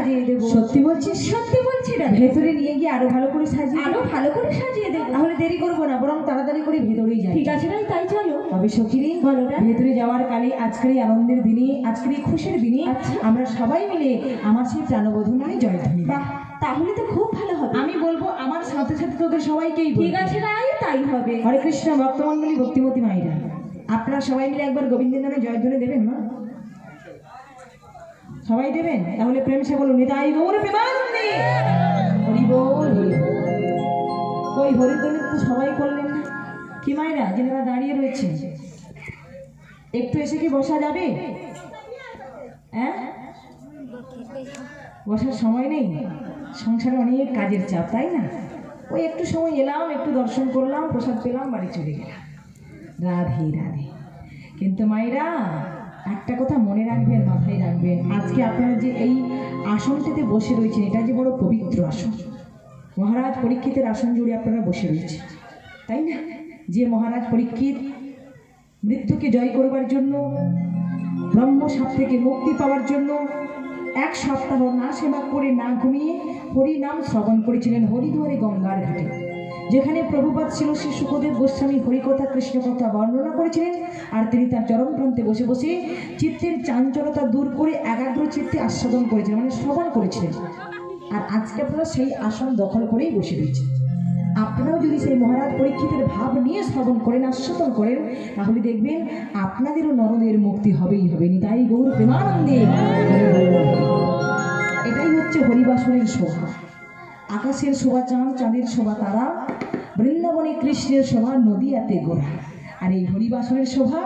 সাজিয়ে দেবো। সত্যি বলছিস? সত্যি বলছি না। ভেতরে নিয়ে গিয়ে আরো ভালো করে সাজিয়ে আরো ভালো করে সাজিয়ে দেবো। তাহলে দেরি করবো না, বরং তাড়াতাড়ি করে ভেতরেই যাই। ঠিক আছে ভাই, তাই চলো। তবে সখিনী, বলো না। ভেতরে যাওয়ার কালে আজকের এই আনন্দের দিনে, আজকের এই খুশির দিনে আচ্ছা। আমরা সবাই মিলে আমার সেই প্রাণবধূ নয় জয়ধ্বনি। বাহ, তাহলে তো খুব ভালো হবে। আমি বলবো আমার সাথে সাথে তোদের সবাইকেই বলবো। ঠিক আছে রাই, তাই হবে। হরে কৃষ্ণ ভক্তমন্ডলী, ভক্তিমতী মায়েরা, আপনারা সবাই মিলে একবার গোবিন্দের নামে জয়ধ্বনি দেবেন না? সবাই দেবেন? তাহলে প্রেম সে বলুন, নিতাই গৌর প্রেমানন্দে। হরি বল, হরি বল। ওই হরিধ্বনি তো সবাই করলেন না। কি মায়েরা যারা দাঁড়িয়ে রয়েছে, একটু এসে কি বসা যাবে? হ্যাঁ, বসার সময় নেই, সংসারে অনেক কাজের চাপ, তাই না? ওই একটু সময় এলাম, একটু দর্শন করলাম, প্রসাদ পেলাম, বাড়ি চলে গেলাম। রাধে রাধে। কিন্তু মায়েরা একটা কথা মনে রাখবেন, মাথায় রাখবেন, আজকে আপনারা যে এই আসনটিতে বসে রয়েছেন, এটা যে বড় পবিত্র আসন। মহারাজ পরীক্ষিতের আসন জুড়ে আপনারা বসে রয়েছেন, তাই না? যে মহারাজ পরীক্ষিত মৃত্যুকে জয় করবার জন্য, ব্রহ্মসাপ থেকে মুক্তি পাওয়ার জন্য 1 সপ্তাহ না সেবা করে, না ঘুমিয়ে হরি নাম শ্রবণ করেছিলেন হরিদ্বারে গঙ্গার ঘাটে, যেখানে প্রভুপাদ ছিল শ্রী সুখদেব গোস্বামী হরিকথা কৃষ্ণকথা বর্ণনা করেছিলেন। আর তিনি তার চরম প্রান্তে বসে বসে চিত্তের চাঞ্চলতা দূর করে একাগ্র চিত্তে আস্বাদন করেছিলেন, মানে শ্রবণ করেছিলেন। আর আজকে আপনারা সেই আসন দখল করেই বসে রয়েছেন। আপনারাও যদি সেই মহারাজ পরীক্ষিতের ভাব নিয়ে শ্রবণ করেন, আস্বাদন করেন, তাহলে দেখবেন আপনাদেরও নরদের মুক্তি হবেই হবে। নিতাই গৌর প্রেমানন্দে। এটাই হচ্ছে হরিবাসনের শোভা। আকাশের শোভা চাঁদ, চাঁদের শোভা তারা, বৃন্দাবনে কৃষ্ণের শোভা নদীয়াতে গোড়া। আর এই হরিবাসনের শোভা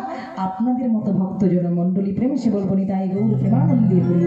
আপনাদের মতো ভক্তজন মণ্ডলী প্রেম সে বলবো নিতাই গৌর প্রেমানন্দে হরি।